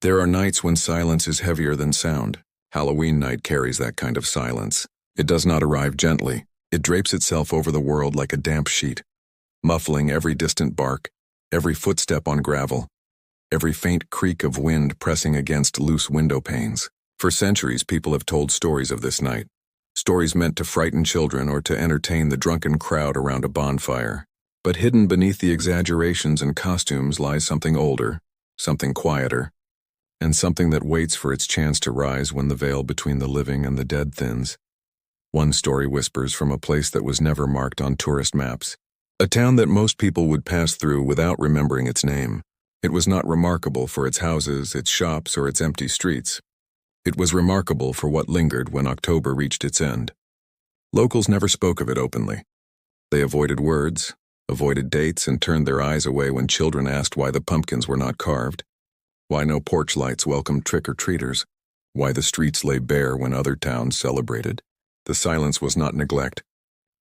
There are nights when silence is heavier than sound. Halloween night carries that kind of silence. It does not arrive gently. It drapes itself over the world like a damp sheet, muffling every distant bark, every footstep on gravel, every faint creak of wind pressing against loose window panes. For centuries, people have told stories of this night, stories meant to frighten children or to entertain the drunken crowd around a bonfire. But hidden beneath the exaggerations and costumes lies something older, something quieter, and something that waits for its chance to rise when the veil between the living and the dead thins. One story whispers from a place that was never marked on tourist maps, a town that most people would pass through without remembering its name. It was not remarkable for its houses, its shops, or its empty streets. It was remarkable for what lingered when October reached its end. Locals never spoke of it openly. They avoided words, avoided dates, and turned their eyes away when children asked why the pumpkins were not carved, why no porch lights welcomed trick-or-treaters, why the streets lay bare when other towns celebrated. The silence was not neglect.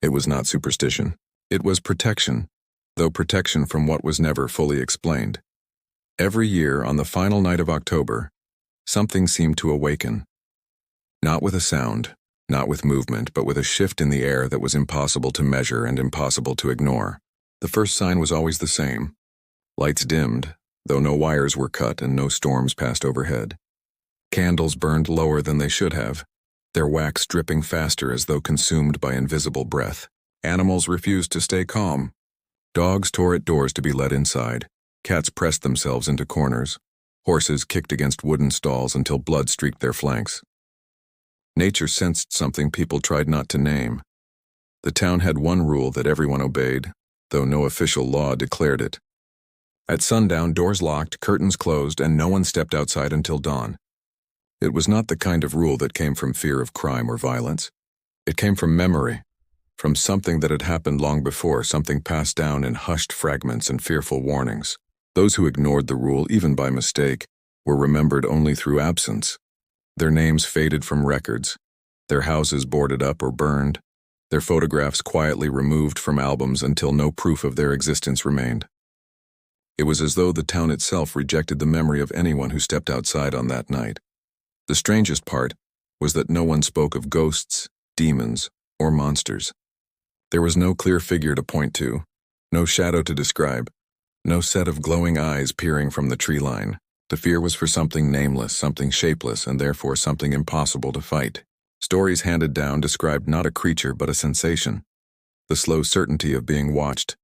It was not superstition. It was protection, though protection from what was never fully explained. Every year, on the final night of October, something seemed to awaken. Not with a sound, not with movement, but with a shift in the air that was impossible to measure and impossible to ignore. The first sign was always the same. Lights dimmed, though no wires were cut and no storms passed overhead. Candles burned lower than they should have, their wax dripping faster as though consumed by invisible breath. Animals refused to stay calm. Dogs tore at doors to be let inside. Cats pressed themselves into corners. Horses kicked against wooden stalls until blood streaked their flanks. Nature sensed something people tried not to name. The town had one rule that everyone obeyed, though no official law declared it. At sundown, doors locked, curtains closed, and no one stepped outside until dawn. It was not the kind of rule that came from fear of crime or violence. It came from memory, from something that had happened long before, something passed down in hushed fragments and fearful warnings. Those who ignored the rule, even by mistake, were remembered only through absence. Their names faded from records, their houses boarded up or burned, their photographs quietly removed from albums until no proof of their existence remained. It was as though the town itself rejected the memory of anyone who stepped outside on that night. The strangest part was that no one spoke of ghosts, demons, or monsters. There was no clear figure to point to, no shadow to describe, no set of glowing eyes peering from the tree line. The fear was for something nameless, something shapeless, and therefore something impossible to fight. Stories handed down described not a creature but a sensation, the slow certainty of being watched,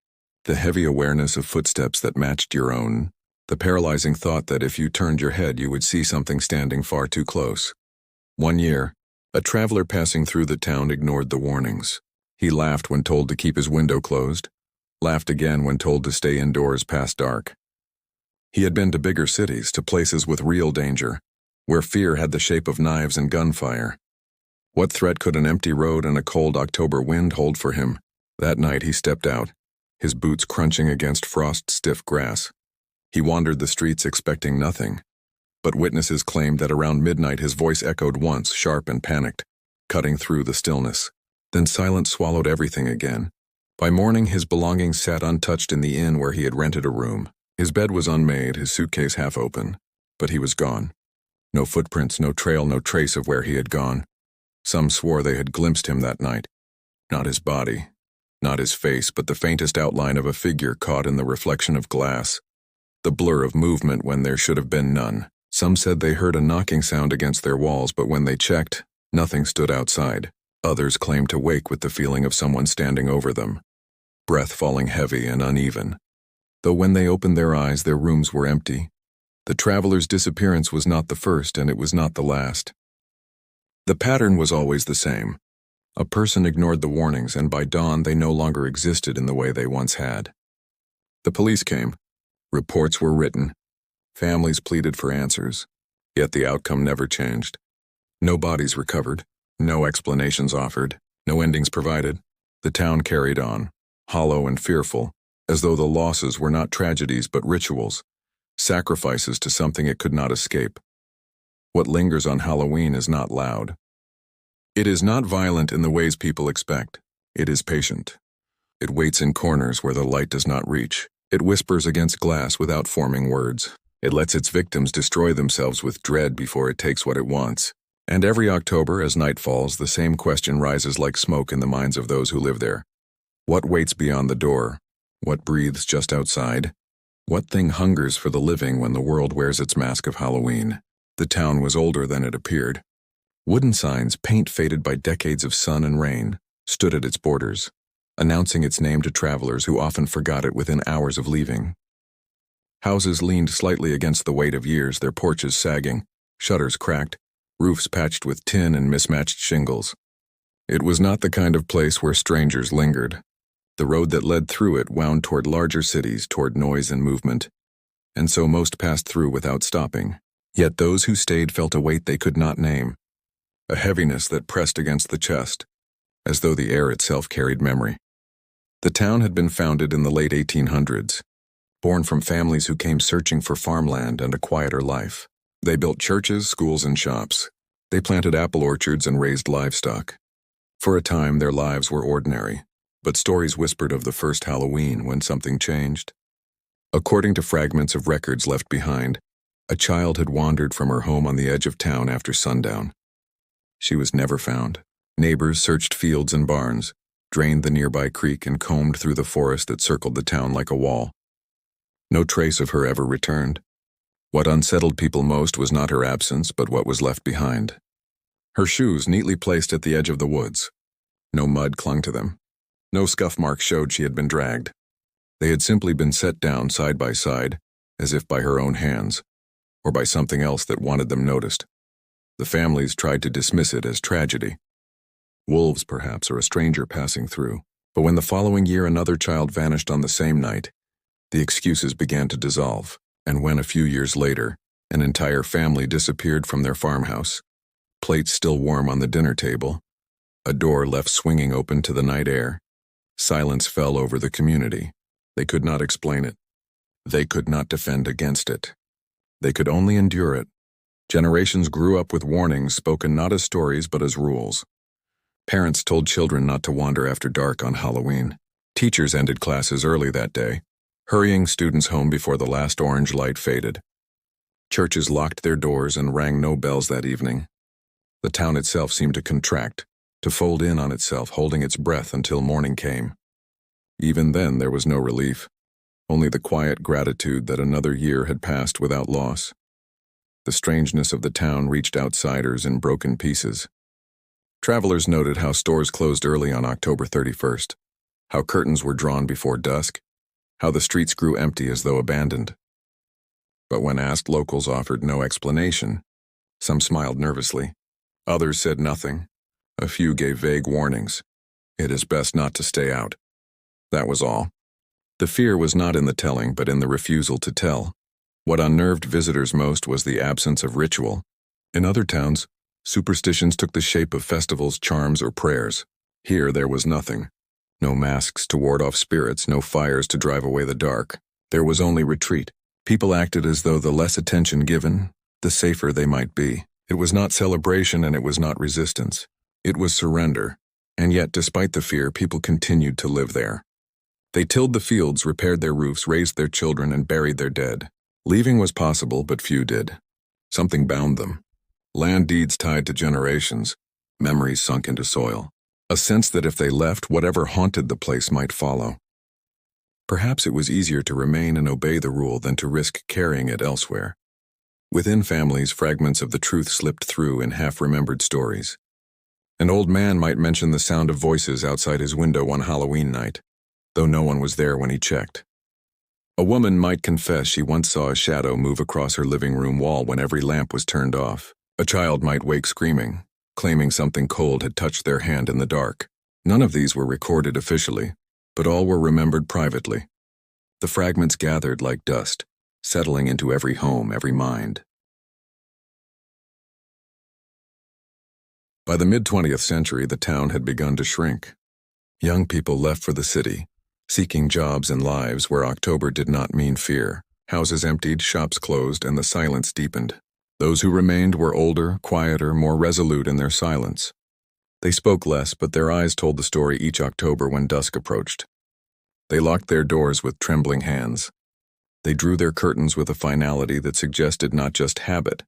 the heavy awareness of footsteps that matched your own, the paralyzing thought that if you turned your head you would see something standing far too close. One year, a traveler passing through the town ignored the warnings. He laughed when told to keep his window closed, laughed again when told to stay indoors past dark. He had been to bigger cities, to places with real danger, where fear had the shape of knives and gunfire. What threat could an empty road and a cold October wind hold for him? That night he stepped out, his boots crunching against frost-stiff grass. He wandered the streets expecting nothing, but witnesses claimed that around midnight his voice echoed once, sharp and panicked, cutting through the stillness. Then silence swallowed everything again. By morning his belongings sat untouched in the inn where he had rented a room. His bed was unmade, his suitcase half open, but he was gone. No footprints, no trail, no trace of where he had gone. Some swore they had glimpsed him that night. Not his body, not his face, but the faintest outline of a figure caught in the reflection of glass, the blur of movement when there should have been none. Some said they heard a knocking sound against their walls, but when they checked, nothing stood outside. Others claimed to wake with the feeling of someone standing over them, breath falling heavy and uneven. Though when they opened their eyes, their rooms were empty. The traveler's disappearance was not the first, and it was not the last. The pattern was always the same. A person ignored the warnings, and by dawn they no longer existed in the way they once had. The police came. Reports were written. Families pleaded for answers. Yet the outcome never changed. No bodies recovered, no explanations offered, no endings provided. The town carried on, hollow and fearful, as though the losses were not tragedies but rituals, sacrifices to something it could not escape. What lingers on Halloween is not loud. It is not violent in the ways people expect. It is patient. It waits in corners where the light does not reach. It whispers against glass without forming words. It lets its victims destroy themselves with dread before it takes what it wants. And every October, as night falls, the same question rises like smoke in the minds of those who live there. What waits beyond the door? What breathes just outside? What thing hungers for the living when the world wears its mask of Halloween? The town was older than it appeared. Wooden signs, paint faded by decades of sun and rain, stood at its borders, announcing its name to travelers who often forgot it within hours of leaving. Houses leaned slightly against the weight of years, their porches sagging, shutters cracked, roofs patched with tin and mismatched shingles. It was not the kind of place where strangers lingered. The road that led through it wound toward larger cities, toward noise and movement, and so most passed through without stopping. Yet those who stayed felt a weight they could not name, a heaviness that pressed against the chest, as though the air itself carried memory. The town had been founded in the late 1800s, born from families who came searching for farmland and a quieter life. They built churches, schools, and shops. They planted apple orchards and raised livestock. For a time, their lives were ordinary, but stories whispered of the first Halloween when something changed. According to fragments of records left behind, a child had wandered from her home on the edge of town after sundown. She was never found. Neighbors searched fields and barns, drained the nearby creek, and combed through the forest that circled the town like a wall. No trace of her ever returned. What unsettled people most was not her absence, but what was left behind. Her shoes neatly placed at the edge of the woods. No mud clung to them. No scuff marks showed she had been dragged. They had simply been set down side by side, as if by her own hands, or by something else that wanted them noticed. The families tried to dismiss it as tragedy. Wolves, perhaps, or a stranger passing through. But when the following year another child vanished on the same night, the excuses began to dissolve. And when a few years later, an entire family disappeared from their farmhouse, plates still warm on the dinner table, a door left swinging open to the night air, silence fell over the community. They could not explain it. They could not defend against it. They could only endure it. Generations grew up with warnings spoken not as stories but as rules. Parents told children not to wander after dark on Halloween. Teachers ended classes early that day, hurrying students home before the last orange light faded. Churches locked their doors and rang no bells that evening. The town itself seemed to contract, to fold in on itself, holding its breath until morning came. Even then there was no relief, only the quiet gratitude that another year had passed without loss. The strangeness of the town reached outsiders in broken pieces. Travelers noted how stores closed early on October 31st, how curtains were drawn before dusk, how the streets grew empty as though abandoned. But when asked, locals offered no explanation. Some smiled nervously. Others said nothing. A few gave vague warnings. It is best not to stay out. That was all. The fear was not in the telling, but in the refusal to tell. What unnerved visitors most was the absence of ritual. In other towns, superstitions took the shape of festivals, charms, or prayers. Here there was nothing. No masks to ward off spirits, no fires to drive away the dark. There was only retreat. People acted as though the less attention given, the safer they might be. It was not celebration and it was not resistance. It was surrender. And yet, despite the fear, people continued to live there. They tilled the fields, repaired their roofs, raised their children, and buried their dead. Leaving was possible, but few did. Something bound them. Land deeds tied to generations, memories sunk into soil. A sense that if they left, whatever haunted the place might follow. Perhaps it was easier to remain and obey the rule than to risk carrying it elsewhere. Within families, fragments of the truth slipped through in half-remembered stories. An old man might mention the sound of voices outside his window one Halloween night, though no one was there when he checked. A woman might confess she once saw a shadow move across her living room wall when every lamp was turned off. A child might wake screaming, claiming something cold had touched their hand in the dark. None of these were recorded officially, but all were remembered privately. The fragments gathered like dust, settling into every home, every mind. By the mid-20th century, the town had begun to shrink. Young people left for the city, seeking jobs and lives where October did not mean fear. Houses emptied, shops closed, and the silence deepened. Those who remained were older, quieter, more resolute in their silence. They spoke less, but their eyes told the story each October when dusk approached. They locked their doors with trembling hands. They drew their curtains with a finality that suggested not just habit,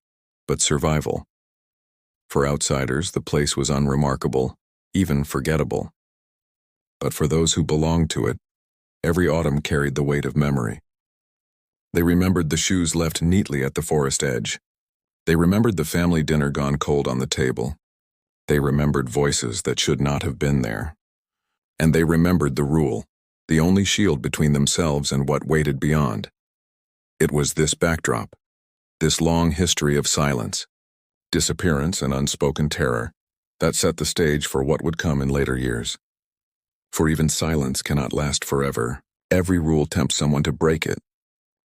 but survival. For outsiders, the place was unremarkable, even forgettable. But for those who belonged to it, every autumn carried the weight of memory. They remembered the shoes left neatly at the forest edge. They remembered the family dinner gone cold on the table. They remembered voices that should not have been there. And they remembered the rule, the only shield between themselves and what waited beyond. It was this backdrop, this long history of silence, disappearance and unspoken terror, that set the stage for what would come in later years. For even silence cannot last forever. Every rule tempts someone to break it.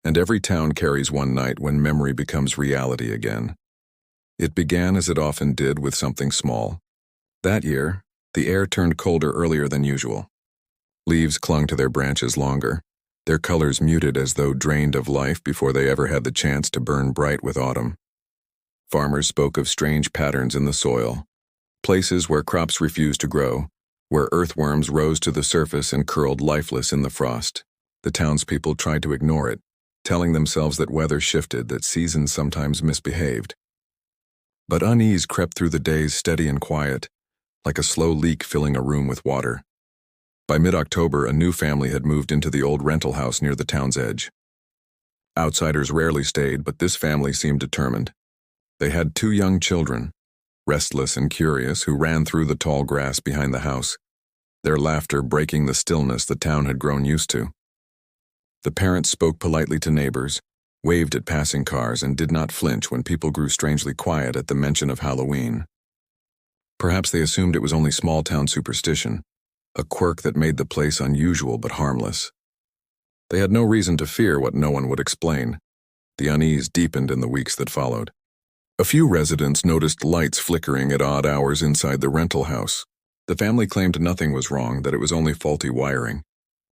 And every town carries one night when memory becomes reality again. It began as it often did with something small. That year, the air turned colder earlier than usual. Leaves clung to their branches longer, their colors muted as though drained of life before they ever had the chance to burn bright with autumn. Farmers spoke of strange patterns in the soil, places where crops refused to grow, where earthworms rose to the surface and curled lifeless in the frost. The townspeople tried to ignore it, telling themselves that weather shifted, that seasons sometimes misbehaved. But unease crept through the days steady and quiet, like a slow leak filling a room with water. By mid-October, a new family had moved into the old rental house near the town's edge. Outsiders rarely stayed, but this family seemed determined. They had 2 young children, restless and curious, who ran through the tall grass behind the house, their laughter breaking the stillness the town had grown used to. The parents spoke politely to neighbors, waved at passing cars, and did not flinch when people grew strangely quiet at the mention of Halloween. Perhaps they assumed it was only small-town superstition, a quirk that made the place unusual but harmless. They had no reason to fear what no one would explain. The unease deepened in the weeks that followed. A few residents noticed lights flickering at odd hours inside the rental house. The family claimed nothing was wrong, that it was only faulty wiring.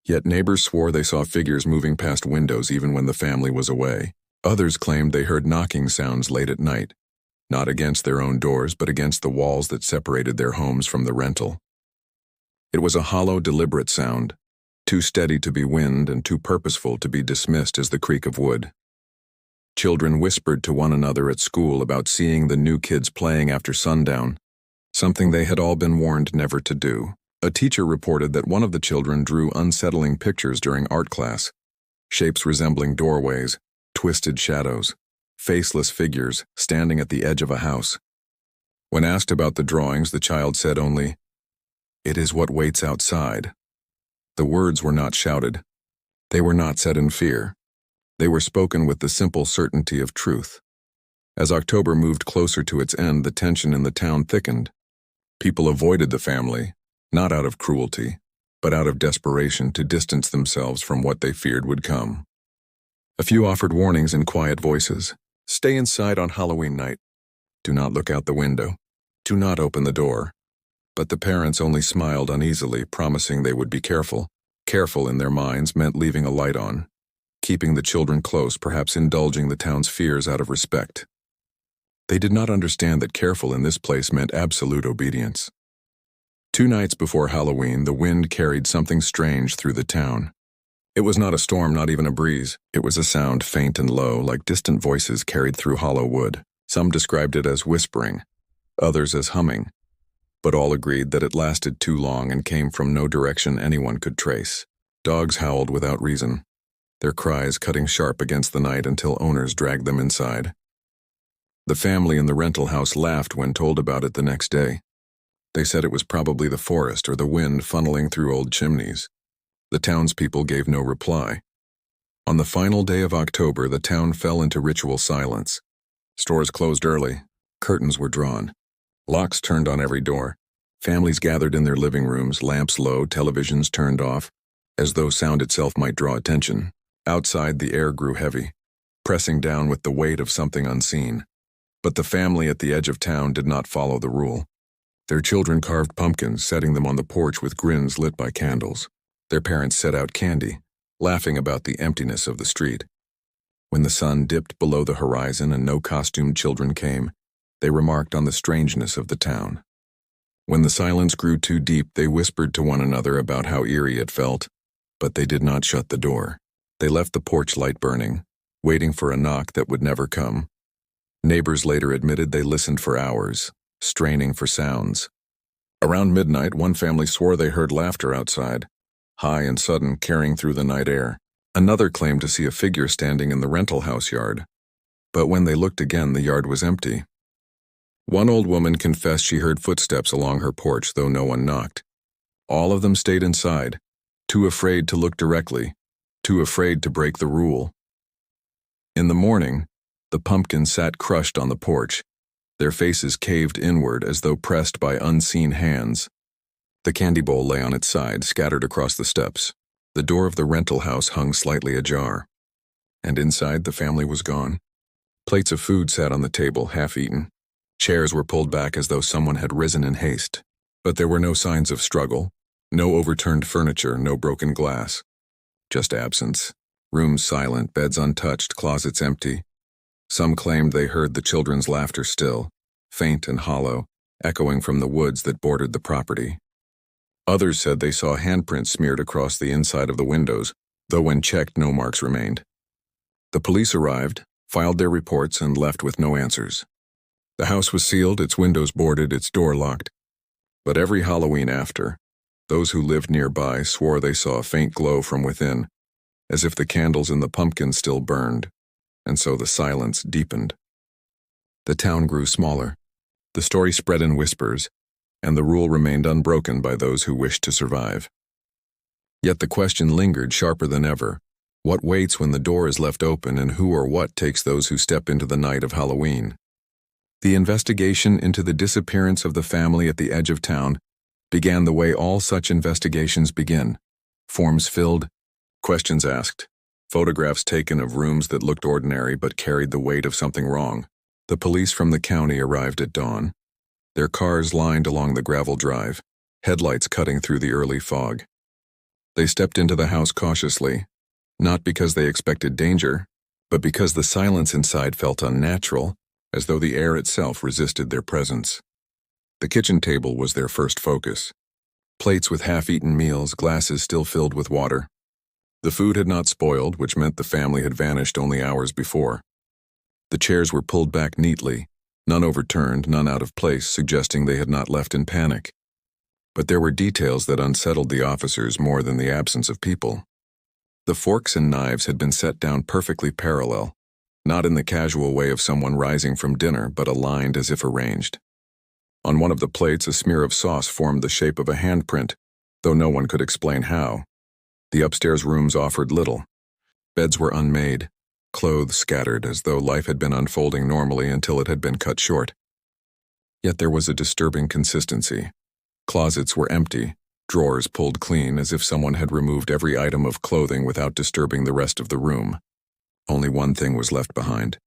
Yet neighbors swore they saw figures moving past windows even when the family was away. Others claimed they heard knocking sounds late at night, not against their own doors but against the walls that separated their homes from the rental. It was a hollow, deliberate sound, too steady to be wind and too purposeful to be dismissed as the creak of wood. Children whispered to one another at school about seeing the new kids playing after sundown, something they had all been warned never to do. A teacher reported that one of the children drew unsettling pictures during art class, shapes resembling doorways, twisted shadows, faceless figures standing at the edge of a house. When asked about the drawings, the child said only, "It is what waits outside." The words were not shouted. They were not said in fear. They were spoken with the simple certainty of truth. As October moved closer to its end, the tension in the town thickened. People avoided the family, not out of cruelty, but out of desperation to distance themselves from what they feared would come. A few offered warnings in quiet voices. Stay inside on Halloween night. Do not look out the window. Do not open the door. But the parents only smiled uneasily, promising they would be careful. Careful in their minds meant leaving a light on, keeping the children close, perhaps indulging the town's fears out of respect. They did not understand that careful in this place meant absolute obedience. 2 nights before Halloween, the wind carried something strange through the town. It was not a storm, not even a breeze. It was a sound faint and low, like distant voices carried through hollow wood. Some described it as whispering, others as humming, but all agreed that it lasted too long and came from no direction anyone could trace. Dogs howled without reason, their cries cutting sharp against the night until owners dragged them inside. The family in the rental house laughed when told about it the next day. They said it was probably the forest or the wind funneling through old chimneys. The townspeople gave no reply. On the final day of October, the town fell into ritual silence. Stores closed early, curtains were drawn, locks turned on every door. Families gathered in their living rooms, lamps low, televisions turned off, as though sound itself might draw attention. Outside, the air grew heavy, pressing down with the weight of something unseen. But the family at the edge of town did not follow the rule. Their children carved pumpkins, setting them on the porch with grins lit by candles. Their parents set out candy, laughing about the emptiness of the street. When the sun dipped below the horizon and no costumed children came, they remarked on the strangeness of the town. When the silence grew too deep, they whispered to one another about how eerie it felt, but they did not shut the door. They left the porch light burning, waiting for a knock that would never come. Neighbors later admitted they listened for hours, straining for sounds. Around midnight, one family swore they heard laughter outside, high and sudden, carrying through the night air. Another claimed to see a figure standing in the rental house yard. But when they looked again, the yard was empty. One old woman confessed she heard footsteps along her porch, though no one knocked. All of them stayed inside, too afraid to look directly, too afraid to break the rule. In the morning, the pumpkins sat crushed on the porch, their faces caved inward as though pressed by unseen hands. The candy bowl lay on its side, scattered across the steps. The door of the rental house hung slightly ajar. And inside, the family was gone. Plates of food sat on the table, half-eaten. Chairs were pulled back as though someone had risen in haste. But there were no signs of struggle, no overturned furniture, no broken glass. Just absence. Rooms silent, beds untouched, closets empty. Some claimed they heard the children's laughter still, faint and hollow, echoing from the woods that bordered the property. Others said they saw handprints smeared across the inside of the windows, though when checked, no marks remained. The police arrived, filed their reports, and left with no answers. The house was sealed, its windows boarded, its door locked. But every Halloween after, those who lived nearby swore they saw a faint glow from within, as if the candles in the pumpkins still burned, and so the silence deepened. The town grew smaller. The story spread in whispers, and the rule remained unbroken by those who wished to survive. Yet the question lingered sharper than ever. What waits when the door is left open, and who or what takes those who step into the night of Halloween? The investigation into the disappearance of the family at the edge of town began the way all such investigations begin. Forms filled, questions asked, photographs taken of rooms that looked ordinary but carried the weight of something wrong. The police from the county arrived at dawn. Their cars lined along the gravel drive, headlights cutting through the early fog. They stepped into the house cautiously, not because they expected danger, but because the silence inside felt unnatural, as though the air itself resisted their presence. The kitchen table was their first focus. Plates with half-eaten meals, glasses still filled with water. The food had not spoiled, which meant the family had vanished only hours before. The chairs were pulled back neatly, none overturned, none out of place, suggesting they had not left in panic. But there were details that unsettled the officers more than the absence of people. The forks and knives had been set down perfectly parallel, not in the casual way of someone rising from dinner, but aligned as if arranged. On one of the plates, a smear of sauce formed the shape of a handprint, though no one could explain how. The upstairs rooms offered little. Beds were unmade, clothes scattered as though life had been unfolding normally until it had been cut short. Yet there was a disturbing consistency. Closets were empty, drawers pulled clean as if someone had removed every item of clothing without disturbing the rest of the room. Only one thing was left behind.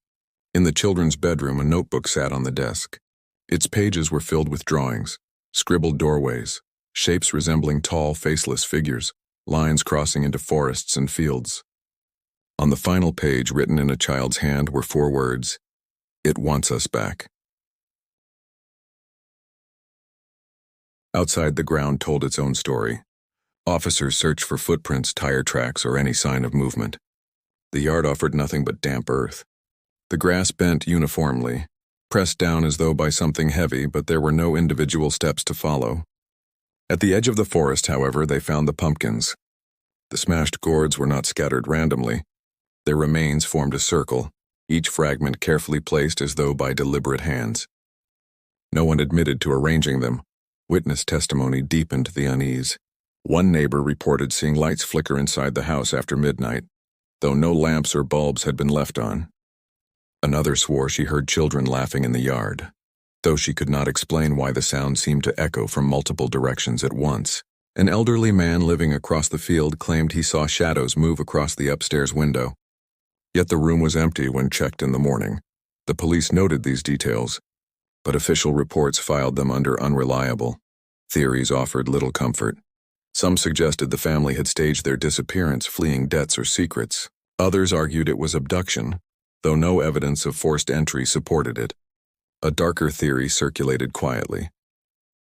In the children's bedroom, a notebook sat on the desk. Its pages were filled with drawings, scribbled doorways, shapes resembling tall, faceless figures, lines crossing into forests and fields. On the final page, written in a child's hand, were 4 words: "It wants us back." Outside, the ground told its own story. Officers searched for footprints, tire tracks, or any sign of movement. The yard offered nothing but damp earth. The grass bent uniformly, pressed down as though by something heavy, but there were no individual steps to follow. At the edge of the forest, however, they found the pumpkins. The smashed gourds were not scattered randomly. Their remains formed a circle, each fragment carefully placed as though by deliberate hands. No one admitted to arranging them. Witness testimony deepened the unease. One neighbor reported seeing lights flicker inside the house after midnight, though no lamps or bulbs had been left on. Another swore she heard children laughing in the yard, though she could not explain why the sound seemed to echo from multiple directions at once. An elderly man living across the field claimed he saw shadows move across the upstairs window. Yet the room was empty when checked in the morning. The police noted these details, but official reports filed them under unreliable. Theories offered little comfort. Some suggested the family had staged their disappearance, fleeing debts or secrets. Others argued it was abduction, though no evidence of forced entry supported it. A darker theory circulated quietly,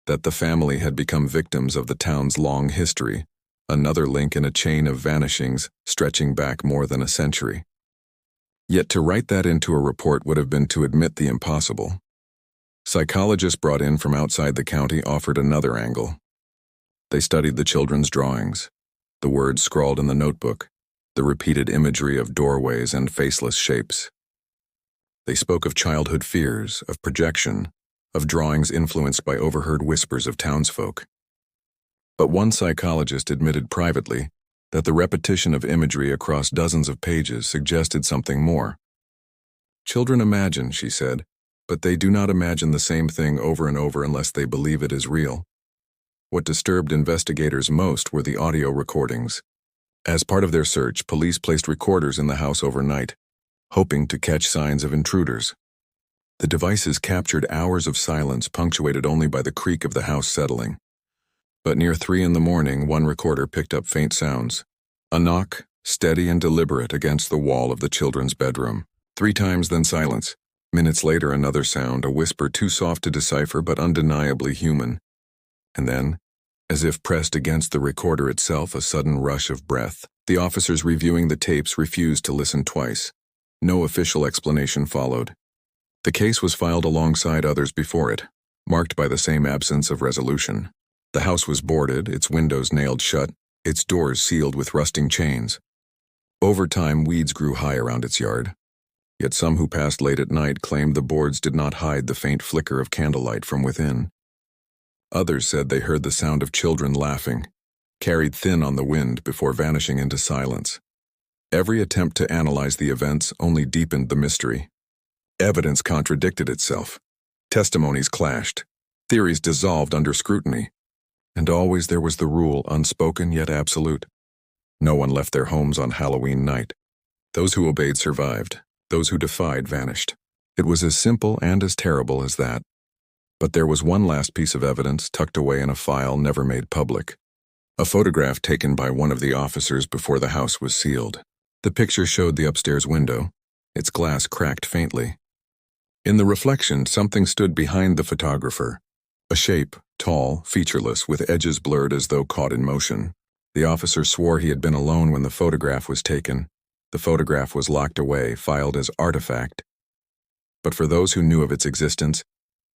that the family had become victims of the town's long history, another link in a chain of vanishings stretching back more than a century. Yet to write that into a report would have been to admit the impossible. Psychologists brought in from outside the county offered another angle. They studied the children's drawings, the words scrawled in the notebook, the repeated imagery of doorways and faceless shapes. They spoke of childhood fears, of projection, of drawings influenced by overheard whispers of townsfolk. But one psychologist admitted privately that the repetition of imagery across dozens of pages suggested something more. Children imagine, she said, but they do not imagine the same thing over and over unless they believe it is real. What disturbed investigators most were the audio recordings. As part of their search, police placed recorders in the house overnight, hoping to catch signs of intruders. The devices captured hours of silence punctuated only by the creak of the house settling. But near 3 in the morning, one recorder picked up faint sounds. A knock, steady and deliberate against the wall of the children's bedroom. 3 times, then silence. Minutes later, another sound, a whisper too soft to decipher but undeniably human. And then, as if pressed against the recorder itself, a sudden rush of breath. The officers reviewing the tapes refused to listen twice. No official explanation followed. The case was filed alongside others before it, marked by the same absence of resolution. The house was boarded, its windows nailed shut, its doors sealed with rusting chains. Over time, weeds grew high around its yard. Yet some who passed late at night claimed the boards did not hide the faint flicker of candlelight from within. Others said they heard the sound of children laughing, carried thin on the wind before vanishing into silence. Every attempt to analyze the events only deepened the mystery. Evidence contradicted itself. Testimonies clashed. Theories dissolved under scrutiny. And always there was the rule, unspoken yet absolute. No one left their homes on Halloween night. Those who obeyed survived. Those who defied vanished. It was as simple and as terrible as that. But there was one last piece of evidence tucked away in a file never made public. A photograph taken by one of the officers before the house was sealed. The picture showed the upstairs window, its glass cracked faintly. In the reflection, something stood behind the photographer. A shape, tall, featureless, with edges blurred as though caught in motion. The officer swore he had been alone when the photograph was taken. The photograph was locked away, filed as artifact. But for those who knew of its existence,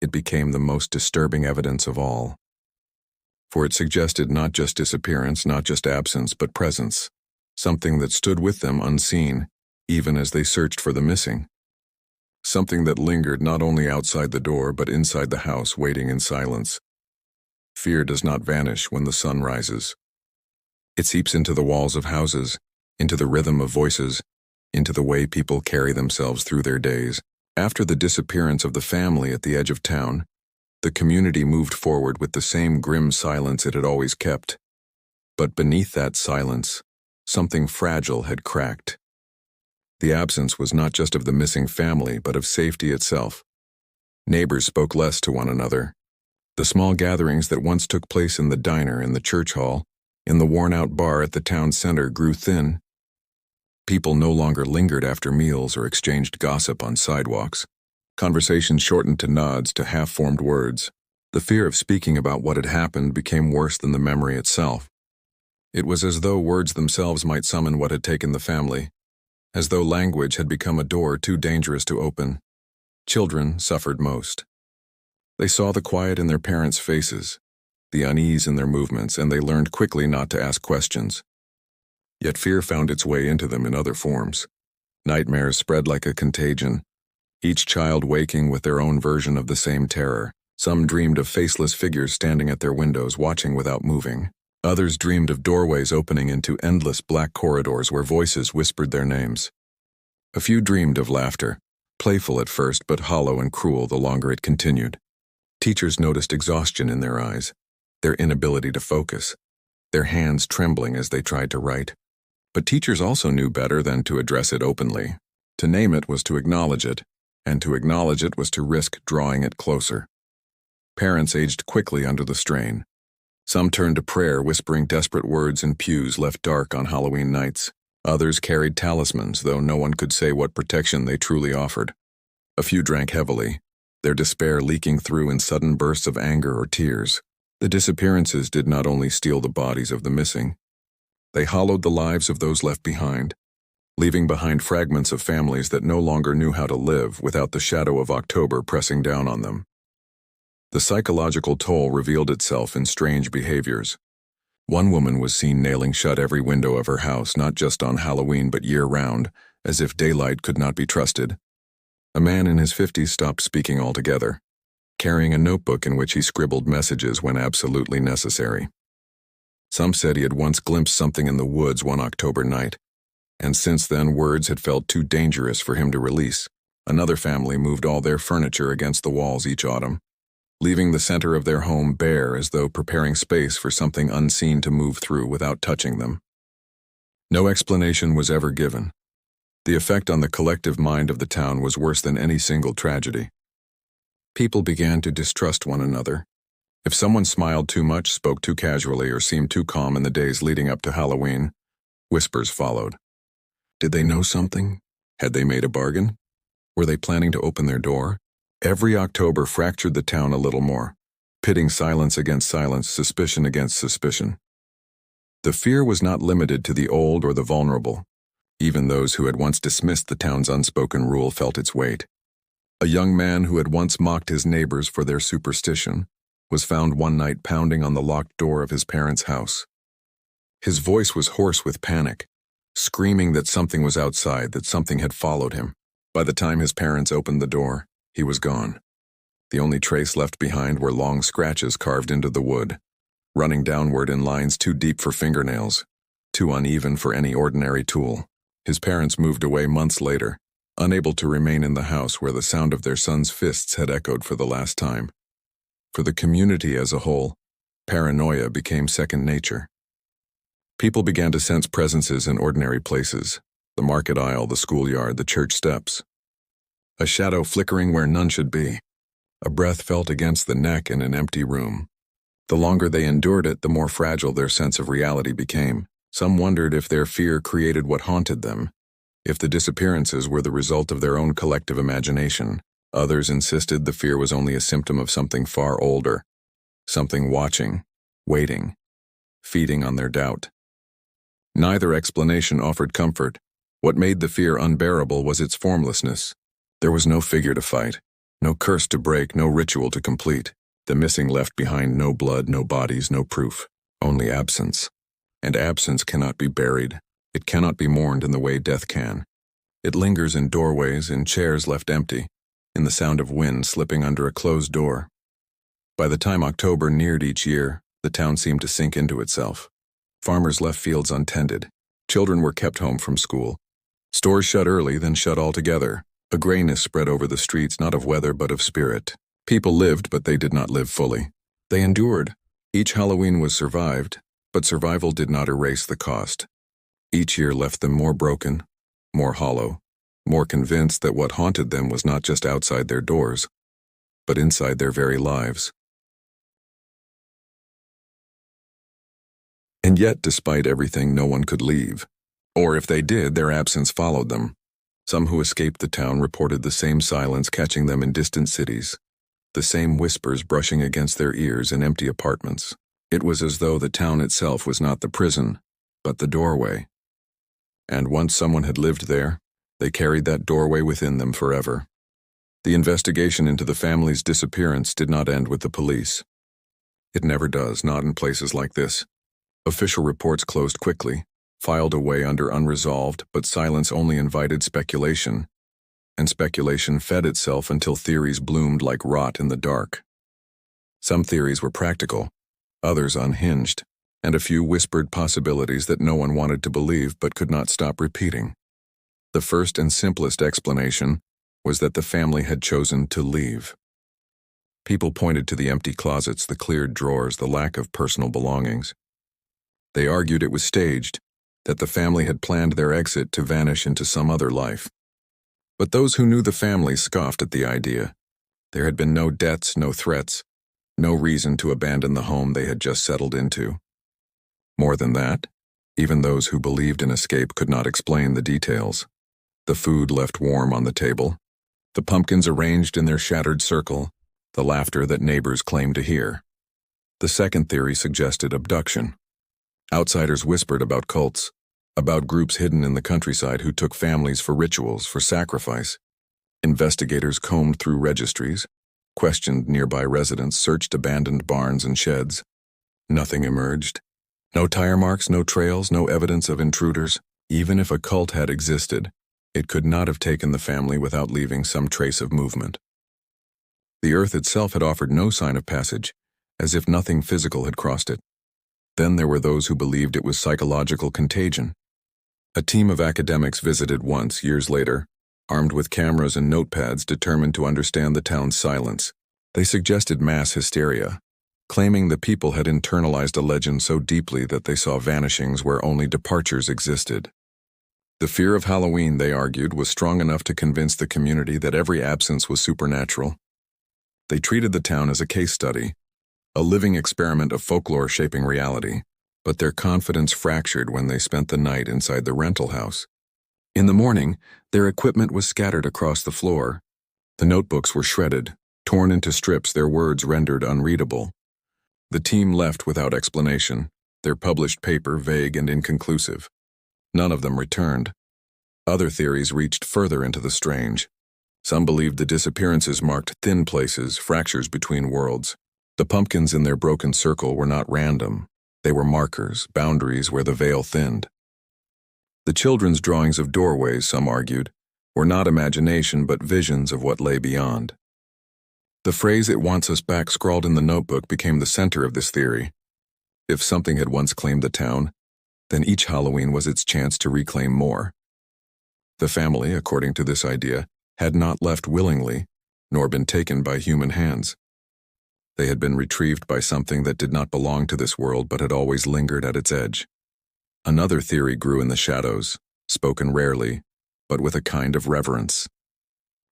it became the most disturbing evidence of all. For it suggested not just disappearance, not just absence, but presence. Something that stood with them unseen, even as they searched for the missing. Something that lingered not only outside the door, but inside the house, waiting in silence. Fear does not vanish when the sun rises. It seeps into the walls of houses, into the rhythm of voices, into the way people carry themselves through their days. After the disappearance of the family at the edge of town, the community moved forward with the same grim silence it had always kept. But beneath that silence, something fragile had cracked. The absence was not just of the missing family, but of safety itself. Neighbors spoke less to one another. The small gatherings that once took place in the diner, in the church hall, in the worn-out bar at the town center grew thin. People no longer lingered after meals or exchanged gossip on sidewalks. Conversations shortened to nods, to half-formed words. The fear of speaking about what had happened became worse than the memory itself. It was as though words themselves might summon what had taken the family, as though language had become a door too dangerous to open. Children suffered most. They saw the quiet in their parents' faces, the unease in their movements, and they learned quickly not to ask questions. Yet fear found its way into them in other forms. Nightmares spread like a contagion, each child waking with their own version of the same terror. Some dreamed of faceless figures standing at their windows, watching without moving. Others dreamed of doorways opening into endless black corridors where voices whispered their names. A few dreamed of laughter, playful at first but hollow and cruel the longer it continued. Teachers noticed exhaustion in their eyes, their inability to focus, their hands trembling as they tried to write. But teachers also knew better than to address it openly. To name it was to acknowledge it, and to acknowledge it was to risk drawing it closer. Parents aged quickly under the strain. Some turned to prayer, whispering desperate words in pews left dark on Halloween nights. Others carried talismans, though no one could say what protection they truly offered. A few drank heavily, their despair leaking through in sudden bursts of anger or tears. The disappearances did not only steal the bodies of the missing, They hollowed the lives of those left behind, leaving behind fragments of families that no longer knew how to live without the shadow of October pressing down on them. The psychological toll revealed itself in strange behaviors. One woman was seen nailing shut every window of her house, not just on Halloween but year-round, as if daylight could not be trusted. A man in his 50s stopped speaking altogether, carrying a notebook in which he scribbled messages when absolutely necessary. Some said he had once glimpsed something in the woods one October night, and since then words had felt too dangerous for him to release. Another family moved all their furniture against the walls each autumn, leaving the center of their home bare as though preparing space for something unseen to move through without touching them. No explanation was ever given. The effect on the collective mind of the town was worse than any single tragedy. People began to distrust one another. If someone smiled too much, spoke too casually, or seemed too calm in the days leading up to Halloween, whispers followed. Did they know something? Had they made a bargain? Were they planning to open their door? Every October fractured the town a little more, pitting silence against silence, suspicion against suspicion. The fear was not limited to the old or the vulnerable. Even those who had once dismissed the town's unspoken rule felt its weight. A young man who had once mocked his neighbors for their superstition was found one night pounding on the locked door of his parents' house. His voice was hoarse with panic, screaming that something was outside, that something had followed him. By the time his parents opened the door, he was gone. The only trace left behind were long scratches carved into the wood, running downward in lines too deep for fingernails, too uneven for any ordinary tool. His parents moved away months later, unable to remain in the house where the sound of their son's fists had echoed for the last time. For the community as a whole, paranoia became second nature. People began to sense presences in ordinary places, the market aisle, the schoolyard, the church steps. A shadow flickering where none should be. A breath felt against the neck in an empty room. The longer they endured it, the more fragile their sense of reality became. Some wondered if their fear created what haunted them, if the disappearances were the result of their own collective imagination. Others insisted the fear was only a symptom of something far older, something watching, waiting, feeding on their doubt. Neither explanation offered comfort. What made the fear unbearable was its formlessness. There was no figure to fight, no curse to break, no ritual to complete. The missing left behind no blood, no bodies, no proof, only absence. And absence cannot be buried. It cannot be mourned in the way death can. It lingers in doorways, in chairs left empty, in the sound of wind slipping under a closed door. By the time October neared each year, the town seemed to sink into itself. Farmers left fields untended. Children were kept home from school. Stores shut early, then shut altogether. A grayness spread over the streets, not of weather but of spirit. People lived, but they did not live fully. They endured. Each Halloween was survived, but survival did not erase the cost. Each year left them more broken, more hollow, more convinced that what haunted them was not just outside their doors, but inside their very lives. And yet, despite everything, no one could leave. Or if they did, their absence followed them. Some who escaped the town reported the same silence catching them in distant cities, the same whispers brushing against their ears in empty apartments. It was as though the town itself was not the prison, but the doorway. And once someone had lived there, they carried that doorway within them forever. The investigation into the family's disappearance did not end with the police. It never does, not in places like this. Official reports closed quickly, filed away under unresolved, but silence only invited speculation, and speculation fed itself until theories bloomed like rot in the dark. Some theories were practical, others unhinged, and a few whispered possibilities that no one wanted to believe but could not stop repeating. The first and simplest explanation was that the family had chosen to leave. People pointed to the empty closets, the cleared drawers, the lack of personal belongings. They argued it was staged, that the family had planned their exit to vanish into some other life. But those who knew the family scoffed at the idea. There had been no debts, no threats, no reason to abandon the home they had just settled into. More than that, even those who believed in escape could not explain the details. The food left warm on the table, the pumpkins arranged in their shattered circle, the laughter that neighbors claimed to hear. The second theory suggested abduction. Outsiders whispered about cults, about groups hidden in the countryside who took families for rituals, for sacrifice. Investigators combed through registries, questioned nearby residents, searched abandoned barns and sheds. Nothing emerged. No tire marks, no trails, no evidence of intruders. Even if a cult had existed, it could not have taken the family without leaving some trace of movement. The earth itself had offered no sign of passage, as if nothing physical had crossed it. Then there were those who believed it was psychological contagion. A team of academics visited once, years later, armed with cameras and notepads determined to understand the town's silence. They suggested mass hysteria, claiming the people had internalized a legend so deeply that they saw vanishings where only departures existed. The fear of Halloween, they argued, was strong enough to convince the community that every absence was supernatural. They treated the town as a case study, a living experiment of folklore shaping reality, but their confidence fractured when they spent the night inside the rental house. In the morning, their equipment was scattered across the floor. The notebooks were shredded, torn into strips, their words rendered unreadable. The team left without explanation, their published paper vague and inconclusive. None of them returned. Other theories reached further into the strange. Some believed the disappearances marked thin places, fractures between worlds. The pumpkins in their broken circle were not random. They were markers, boundaries where the veil thinned. The children's drawings of doorways, some argued, were not imagination but visions of what lay beyond. The phrase "it wants us back" scrawled in the notebook became the center of this theory. If something had once claimed the town, then each Halloween was its chance to reclaim more. The family, according to this idea, had not left willingly, nor been taken by human hands. They had been retrieved by something that did not belong to this world but had always lingered at its edge. Another theory grew in the shadows, spoken rarely, but with a kind of reverence.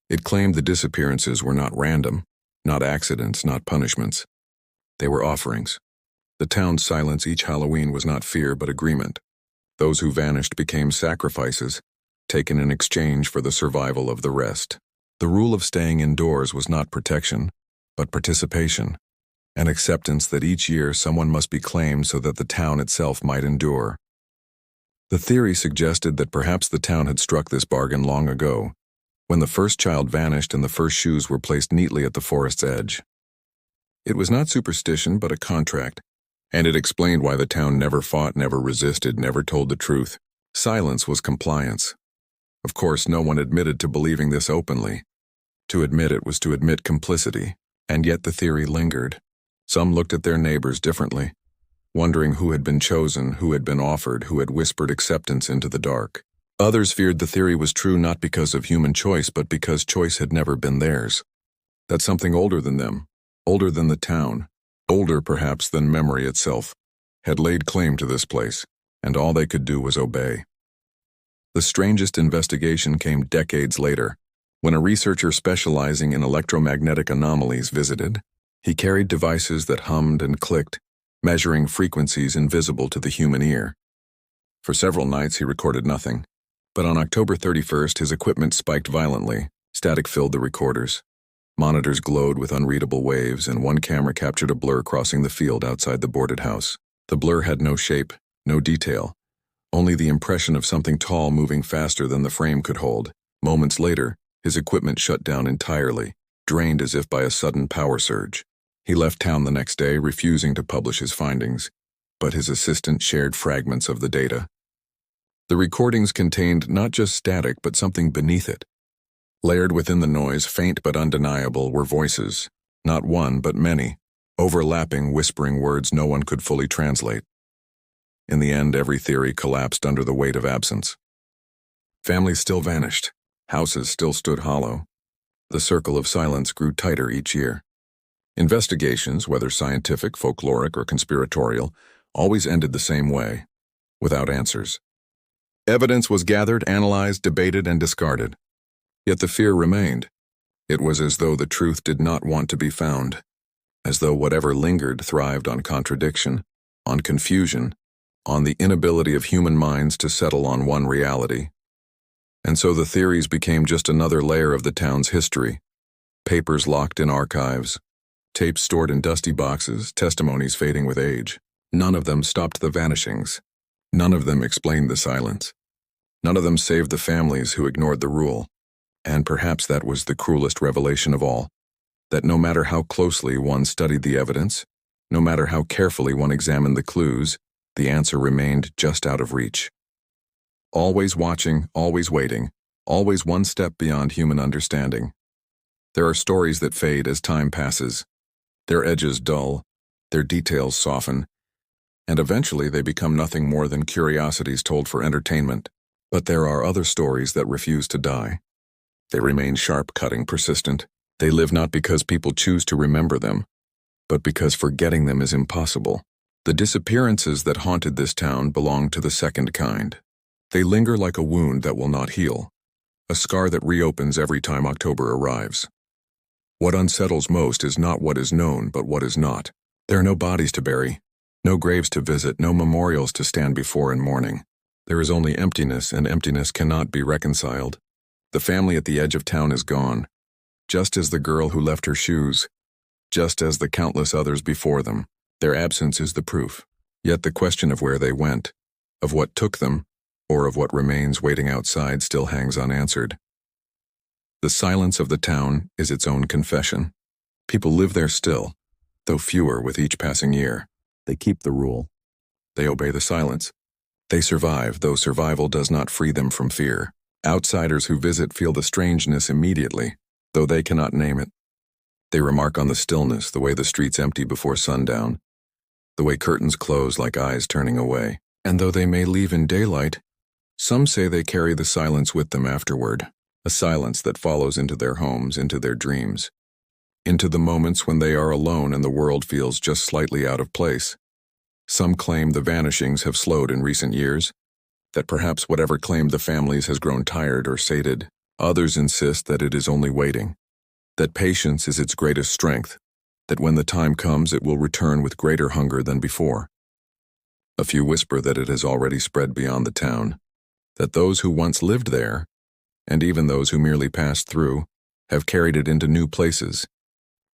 It claimed the disappearances were not random, not accidents, not punishments. They were offerings. The town's silence each Halloween was not fear but agreement. Those who vanished became sacrifices, taken in exchange for the survival of the rest. The rule of staying indoors was not protection, but participation, an acceptance that each year someone must be claimed so that the town itself might endure. The theory suggested that perhaps the town had struck this bargain long ago, when the first child vanished and the first shoes were placed neatly at the forest's edge. It was not superstition but a contract, and it explained why the town never fought, never resisted, never told the truth. Silence was compliance. Of course, no one admitted to believing this openly. To admit it was to admit complicity, and yet the theory lingered. Some looked at their neighbors differently, wondering who had been chosen, who had been offered, who had whispered acceptance into the dark. Others feared the theory was true not because of human choice, but because choice had never been theirs. That something older than them, older than the town, older perhaps than memory itself, had laid claim to this place, and all they could do was obey. The strangest investigation came decades later, when a researcher specializing in electromagnetic anomalies visited. He carried devices that hummed and clicked, measuring frequencies invisible to the human ear. For several nights he recorded nothing, but on October 31st his equipment spiked violently. Static filled the recorders. Monitors glowed with unreadable waves, and one camera captured a blur crossing the field outside the boarded house. The blur had no shape, no detail, only the impression of something tall moving faster than the frame could hold. Moments later, his equipment shut down entirely, drained as if by a sudden power surge. He left town the next day, refusing to publish his findings, but his assistant shared fragments of the data. The recordings contained not just static but something beneath it. Layered within the noise, faint but undeniable, were voices, not one but many, overlapping, whispering words no one could fully translate. In the end, every theory collapsed under the weight of absence. Families still vanished. Houses still stood hollow. The circle of silence grew tighter each year. Investigations, whether scientific, folkloric, or conspiratorial, always ended the same way, without answers. Evidence was gathered, analyzed, debated, and discarded. Yet the fear remained. It was as though the truth did not want to be found, as though whatever lingered thrived on contradiction, on confusion, on the inability of human minds to settle on one reality. And so the theories became just another layer of the town's history. Papers locked in archives, tapes stored in dusty boxes, testimonies fading with age. None of them stopped the vanishings. None of them explained the silence. None of them saved the families who ignored the rule. And perhaps that was the cruelest revelation of all, that no matter how closely one studied the evidence, no matter how carefully one examined the clues, the answer remained just out of reach. Always watching, always waiting, always one step beyond human understanding. There are stories that fade as time passes. Their edges dull, their details soften, and eventually they become nothing more than curiosities told for entertainment. But there are other stories that refuse to die. They remain sharp-cutting, persistent. They live not because people choose to remember them, but because forgetting them is impossible. The disappearances that haunted this town belong to the second kind. They linger like a wound that will not heal, a scar that reopens every time October arrives. What unsettles most is not what is known, but what is not. There are no bodies to bury, no graves to visit, no memorials to stand before in mourning. There is only emptiness, and emptiness cannot be reconciled. The family at the edge of town is gone, just as the girl who left her shoes, just as the countless others before them. Their absence is the proof. Yet the question of where they went, of what took them, or of what remains waiting outside still hangs unanswered. The silence of the town is its own confession. People live there still, though fewer with each passing year. They keep the rule. They obey the silence. They survive, though survival does not free them from fear. Outsiders who visit feel the strangeness immediately, though they cannot name it. They remark on the stillness, the way the streets empty before sundown, the way curtains close like eyes turning away. And though they may leave in daylight, some say they carry the silence with them afterward, a silence that follows into their homes, into their dreams, into the moments when they are alone and the world feels just slightly out of place. Some claim the vanishings have slowed in recent years, that perhaps whatever claimed the families has grown tired or sated. Others insist that it is only waiting, that patience is its greatest strength, that when the time comes it will return with greater hunger than before. A few whisper that it has already spread beyond the town, that those who once lived there, and even those who merely passed through, have carried it into new places,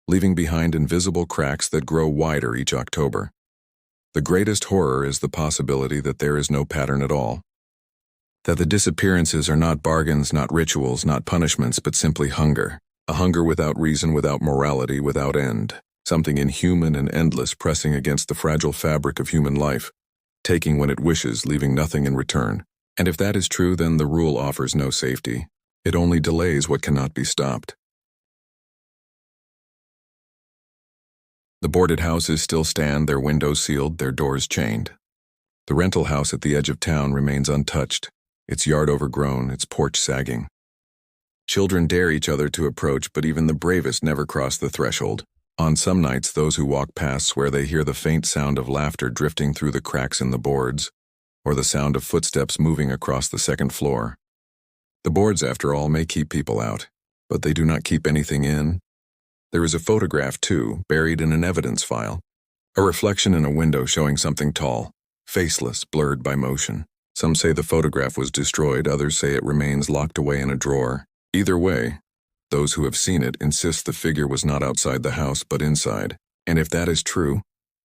leaving behind invisible cracks that grow wider each October. The greatest horror is the possibility that there is no pattern at all, that the disappearances are not bargains, not rituals, not punishments, but simply hunger, a hunger without reason, without morality, without end, something inhuman and endless pressing against the fragile fabric of human life, taking when it wishes, leaving nothing in return. And if that is true, then the rule offers no safety. It only delays what cannot be stopped. The boarded houses still stand, their windows sealed, their doors chained. The rental house at the edge of town remains untouched, its yard overgrown, its porch sagging. Children dare each other to approach, but even the bravest never cross the threshold. On some nights, those who walk past swear they hear the faint sound of laughter drifting through the cracks in the boards, or the sound of footsteps moving across the second floor. The boards, after all, may keep people out, but they do not keep anything in. There is a photograph, too, buried in an evidence file, a reflection in a window showing something tall, faceless, blurred by motion. Some say the photograph was destroyed, others say it remains locked away in a drawer. Either way, those who have seen it insist the figure was not outside the house but inside. And if that is true,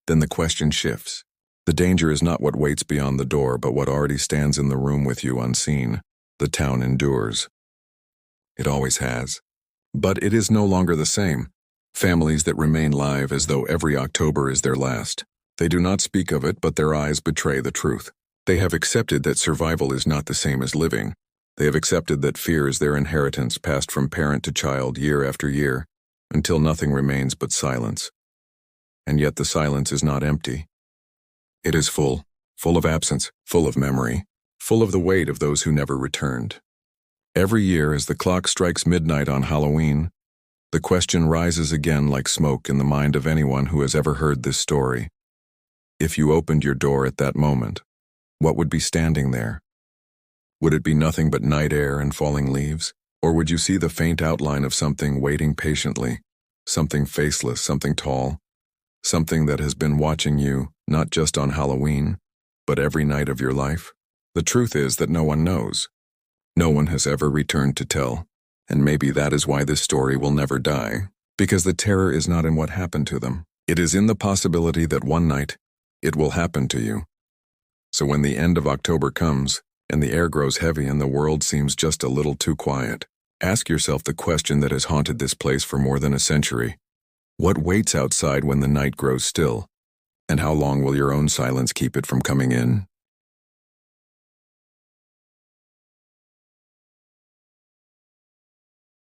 then the question shifts. The danger is not what waits beyond the door, but what already stands in the room with you unseen. The town endures. It always has. But it is no longer the same. Families that remain live as though every October is their last. They do not speak of it, but their eyes betray the truth. They have accepted that survival is not the same as living. They have accepted that fear is their inheritance passed from parent to child year after year, until nothing remains but silence. And yet the silence is not empty. It is full of absence, full of memory, full of the weight of those who never returned. Every year as the clock strikes midnight on Halloween, the question rises again like smoke in the mind of anyone who has ever heard this story. If you opened your door at that moment, what would be standing there? Would it be nothing but night air and falling leaves? Or would you see the faint outline of something waiting patiently, something faceless, something tall, something that has been watching you, not just on Halloween, but every night of your life? The truth is that no one knows. No one has ever returned to tell. And maybe that is why this story will never die, because the terror is not in what happened to them. It is in the possibility that one night, It will happen to you. So when the end of October comes, and the air grows heavy and the world seems just a little too quiet, ask yourself the question that has haunted this place for more than a century. What waits outside when the night grows still? And how long will your own silence keep it from coming in?